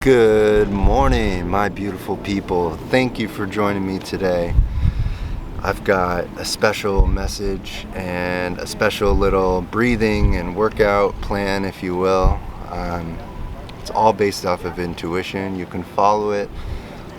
Good morning, my beautiful people. Thank you for joining me today. I've got a special message and a special little breathing and workout plan, if you will. It's all based off of intuition. You can follow it,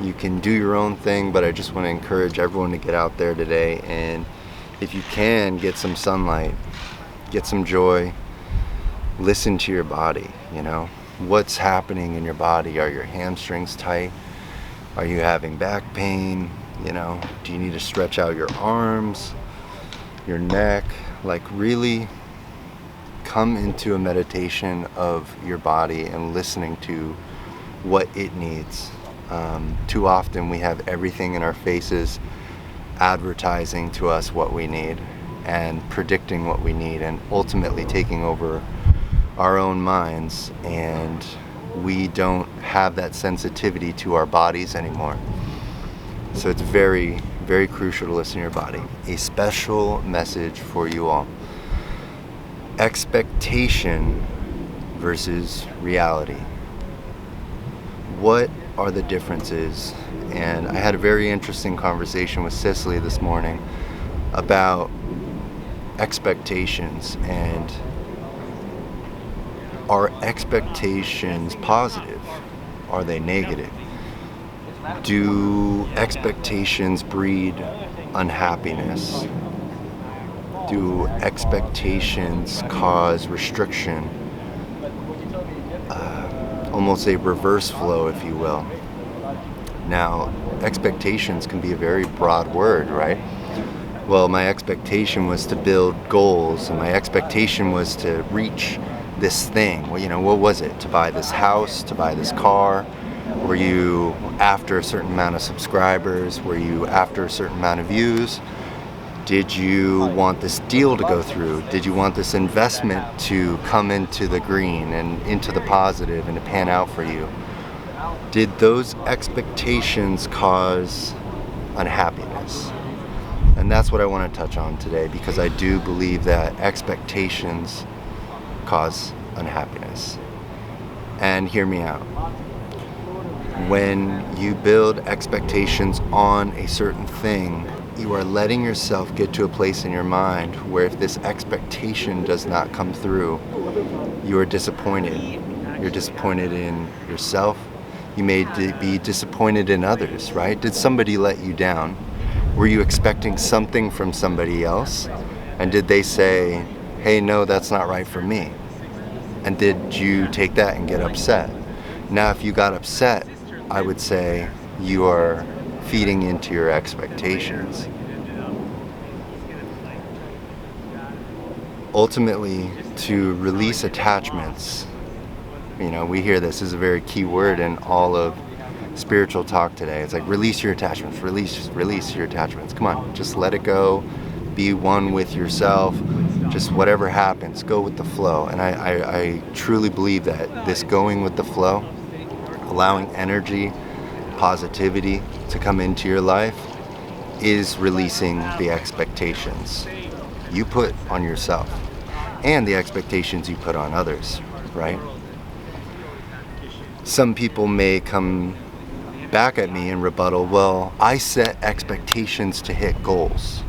you can do your own thing, but I just want to encourage everyone to get out there today and, if you can, get some sunlight, get some joy, listen to your body, What's happening in your body? Are your hamstrings tight? Are you having back pain? Do you need to stretch out your arms, your neck? Really come into a meditation of your body and listening to what it needs. Too often we have everything in our faces advertising to us what we need and predicting what we need and ultimately taking over our own minds, and we don't have that sensitivity to our bodies anymore. So it's very, very crucial to listen to your body. A special message for you all. Expectation versus reality. What are the differences? And I had a very interesting conversation with Cicely this morning about expectations, and are expectations positive? Are they negative? Do expectations breed unhappiness? Do expectations cause restriction? Almost a reverse flow, if you will. Now, expectations can be a very broad word, right? Well, my expectation was to build goals, and my expectation was to reach this thing. Well, what was it? To buy this house, to buy this car? Were you after a certain amount of subscribers? Were you after a certain amount of views? Did you want this deal to go through? Did you want this investment to come into the green and into the positive and to pan out for you? Did those expectations cause unhappiness? And that's what I want to touch on today, because I do believe that expectations cause unhappiness. And hear me out. When you build expectations on a certain thing, you are letting yourself get to a place in your mind where if this expectation does not come through, you are disappointed. You're disappointed in yourself. You may be disappointed in others, right? Did somebody let you down? Were you expecting something from somebody else? And did they say, hey, no, that's not right for me? And did you take that and get upset? Now, if you got upset, I would say you are feeding into your expectations. Ultimately, to release attachments, we hear this is a very key word in all of spiritual talk today. It's like, release your attachments, release your attachments. Come on, just let it go. Be one with yourself. Just whatever happens, go with the flow. And I truly believe that this going with the flow, allowing energy, positivity to come into your life, is releasing the expectations you put on yourself and the expectations you put on others, right? Some people may come back at me and rebuttal, well, I set expectations to hit goals.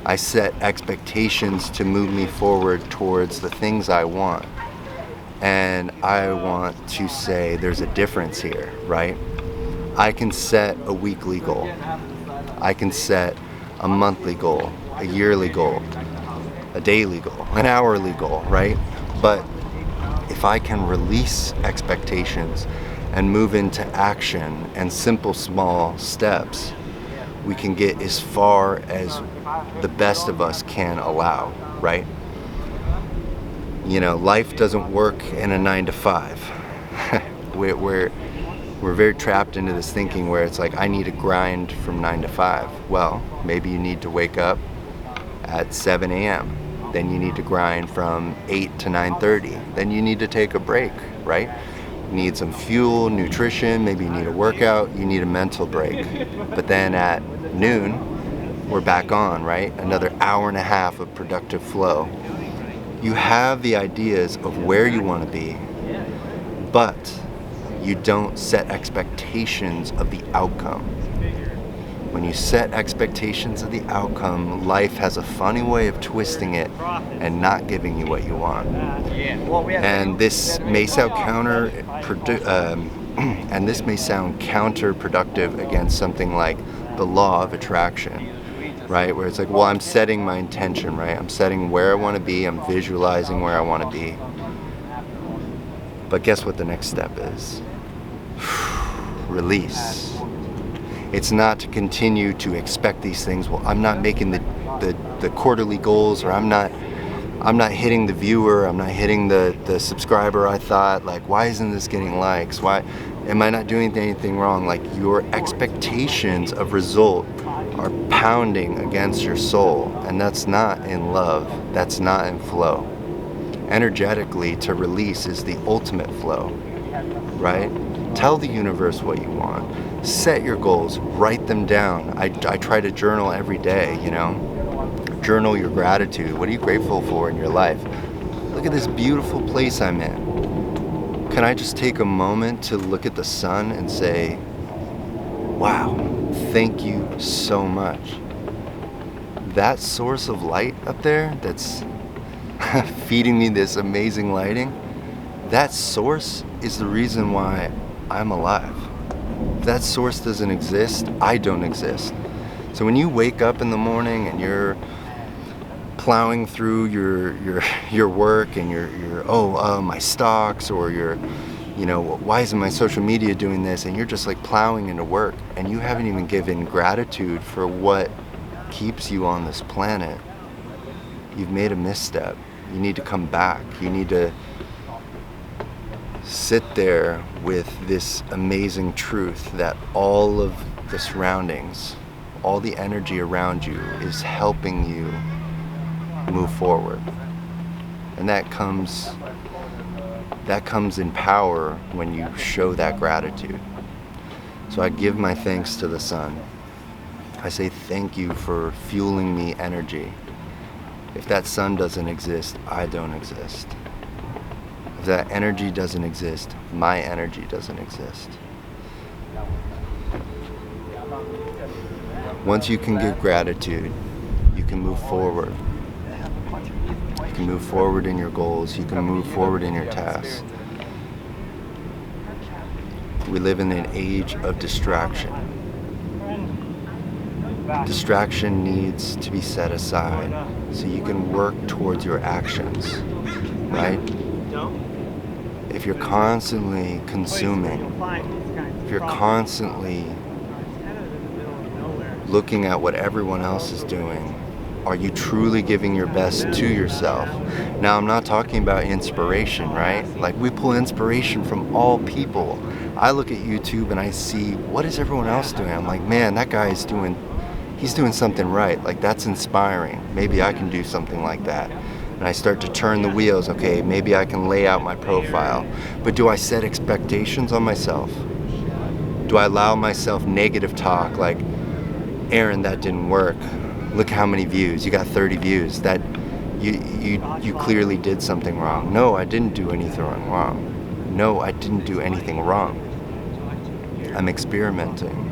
I set expectations to move me forward towards the things I want. And I want to say there's a difference here, right? I can set a weekly goal. I can set a monthly goal, a yearly goal, a daily goal, an hourly goal, right? But if I can release expectations and move into action and simple, small steps, we can get as far as the best of us can allow, right? Life doesn't work in a 9 to 5. We're very trapped into this thinking where it's like, I need to grind from 9 to 5. Well, maybe you need to wake up at 7 a.m. Then you need to grind from 8 to 9:30. Then you need to take a break, right? You need some fuel, nutrition, maybe you need a workout, you need a mental break. But then at noon, we're back on, right? Another hour and a half of productive flow. You have the ideas of where you want to be, but You don't set expectations of the outcome. When you set expectations of the outcome, life has a funny way of twisting it and not giving you what you want. And this may sound counterproductive against something like the law of attraction, right? Where it's like, well, I'm setting my intention, right? I'm setting where I want to be. I'm visualizing where I want to be. But guess what the next step is? Release. It's not to continue to expect these things. Well, I'm not making the quarterly goals, or I'm not hitting the viewer, I'm not hitting the subscriber I thought. Like, why isn't this getting likes? Why am I not doing anything wrong? Like, your expectations of result are pounding against your soul, and that's not in love, that's not in flow. Energetically, to release is the ultimate flow, right? Tell the universe what you want. Set your goals, write them down. I try to journal every day, Journal your gratitude. What are you grateful for in your life? Look at this beautiful place I'm in. Can I just take a moment to look at the sun and say, wow, thank you so much. That source of light up there that's feeding me this amazing lighting, that source is the reason why I'm alive. If that source doesn't exist, I don't exist. So when you wake up in the morning and you're plowing through your work and my stocks, or why isn't my social media doing this, and you're just like plowing into work and you haven't even given gratitude for what keeps you on this planet, you've made a misstep. You need to come back. You need to sit there with this amazing truth that all of the surroundings, all the energy around you is helping you move forward. And that comes in power when you show that gratitude. So I give my thanks to the sun. I say thank you for fueling me energy. If that sun doesn't exist, I don't exist. If that energy doesn't exist, my energy doesn't exist. Once you can give gratitude, you can move forward. You can move forward in your goals. You can move forward in your tasks. We live in an age of distraction. Distraction needs to be set aside so you can work towards your actions, right? If you're constantly consuming, if you're constantly looking at what everyone else is doing, are you truly giving your best to yourself? Now, I'm not talking about inspiration, right? Like, we pull inspiration from all people. I look at YouTube and I see, what is everyone else doing? I'm like, man, that guy is he's doing something right. Like, that's inspiring. Maybe I can do something like that. And I start to turn the wheels. Okay, maybe I can lay out my profile. But do I set expectations on myself? Do I allow myself negative talk like, Aaron, that didn't work. Look how many views. You got 30 views. That you clearly did something wrong. No, I didn't do anything wrong. No, I didn't do anything wrong. I'm experimenting.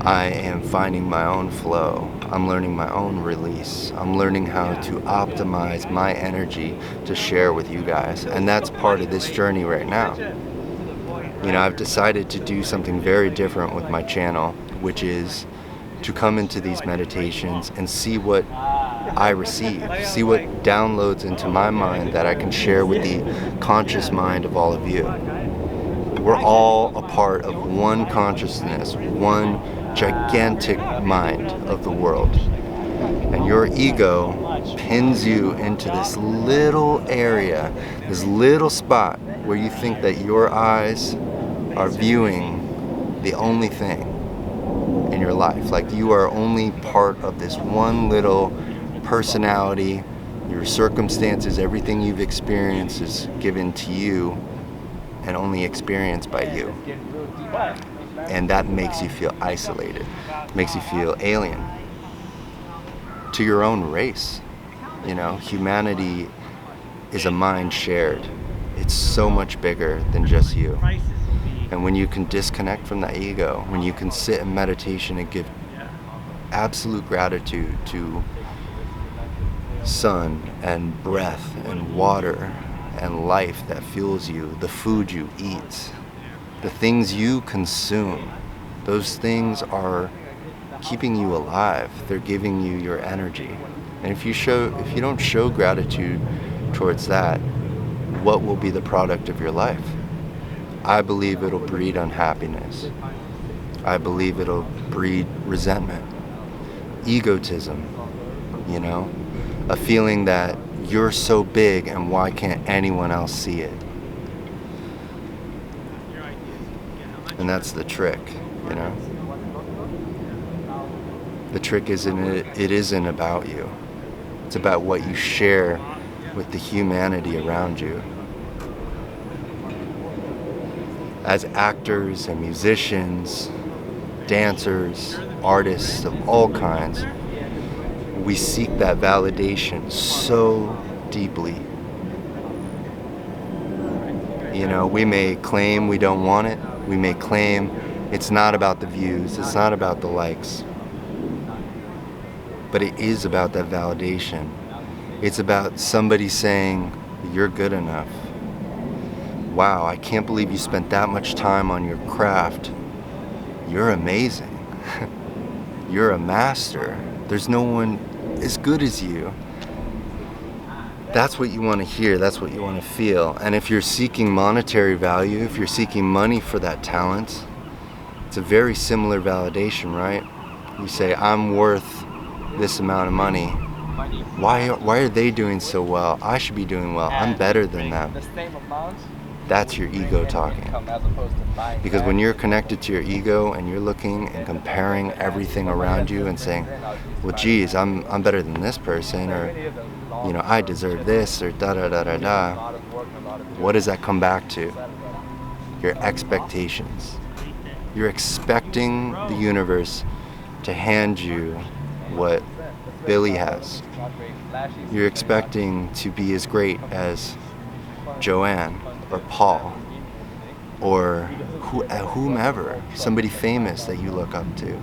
I am finding my own flow. I'm learning my own release. I'm learning how to optimize my energy to share with you guys. And that's part of this journey right now. I've decided to do something very different with my channel, which is to come into these meditations and see what I receive, see what downloads into my mind that I can share with the conscious mind of all of you. We're all a part of one consciousness, one gigantic mind of the world. And your ego pins you into this little area, this little spot where you think that your eyes are viewing the only thing in your life. Like, you are only part of this one little personality. Your circumstances, everything you've experienced is given to you and only experienced by you. And that makes you feel isolated, makes you feel alien to your own race. Humanity is a mind shared. It's so much bigger than just you. And when you can disconnect from the ego, when you can sit in meditation and give absolute gratitude to sun and breath and water and life that fuels you, the food you eat, the things you consume, those things are keeping you alive. They're giving you your energy. And if you don't show gratitude towards that, what will be the product of your life? I believe it'll breed unhappiness. I believe it'll breed resentment, egotism, a feeling that you're so big and why can't anyone else see it? And that's the trick, The trick it isn't about you. It's about what you share with the humanity around you. As actors and musicians, dancers, artists of all kinds, we seek that validation so deeply. We may claim we don't want it. We may claim it's not about the views, it's not about the likes. But it is about that validation. It's about somebody saying, you're good enough. Wow, I can't believe you spent that much time on your craft. You're amazing. You're a master. There's no one as good as you. That's what you want to hear. That's what you want to feel. And if you're seeking monetary value, if you're seeking money for that talent, it's a very similar validation, right? You say, I'm worth this amount of money. Why are they doing so well? I should be doing well. I'm better than them. That's your ego talking. Because when you're connected to your ego and you're looking and comparing everything around you and saying, well, geez, I'm better than this person, or I deserve this, or da da da da da. What does that come back to? Your expectations. You're expecting the universe to hand you what Billy has. You're expecting to be as great as Joanne or Paul or whomever, somebody famous that you look up to.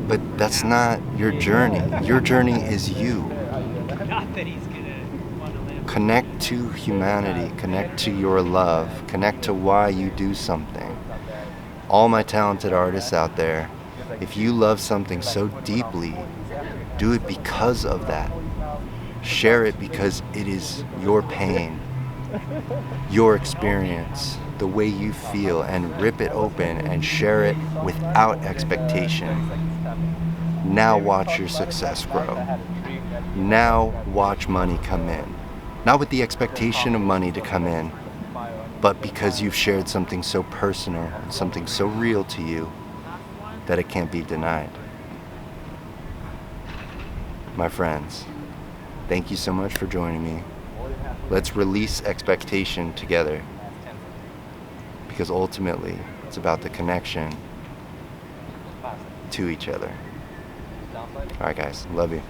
But that's not your journey. Your journey is you. Connect to humanity, connect to your love, connect to why you do something. All my talented artists out there, if you love something so deeply, do it because of that. Share it because it is your pain, your experience, the way you feel, and rip it open and share it without expectation. Now watch your success grow. Now watch money come in. Not with the expectation of money to come in, but because you've shared something so personal, something so real to you that it can't be denied. My friends, thank you so much for joining me. Let's release expectation together, because ultimately it's about the connection to each other. All right, guys, love you.